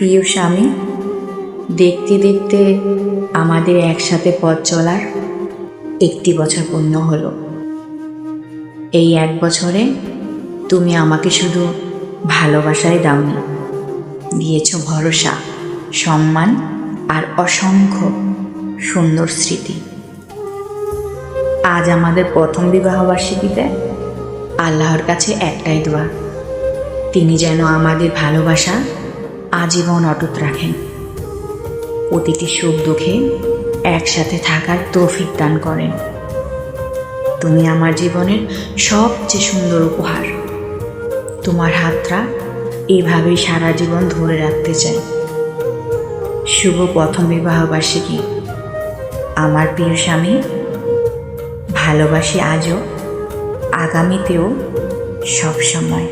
প্রিয় স্বামী, দেখতে দেখতে আমাদের একসাথে পথ চলার 1 বছর পূর্ণ হলো। এই 1 বছরে তুমি আমাকে শুধু ভালোবাসাই দাওনি, দিয়েছ ভরসা, সম্মান আর অসংখ্য সুন্দর স্মৃতি। আজ আমাদের প্রথম বিবাহবার্ষিকীতে আল্লাহর কাছে একটাই দোয়া, তিনি যেন আমাদের ভালোবাসা আজীবন অটুট রাখেন, প্রতিটি সুখ দুঃখে একসাথে থাকার তৌফিক দান করেন। তুমি আমার জীবনের সবচেয়ে সুন্দর উপহার, তোমার হাতটা এভাবেই সারা জীবন ধরে রাখতে চাই। শুভ প্রথম বিবাহবার্ষিকী আমার প্রিয় স্বামী। ভালোবাসি আজও, আগামীতেও, সব সময়।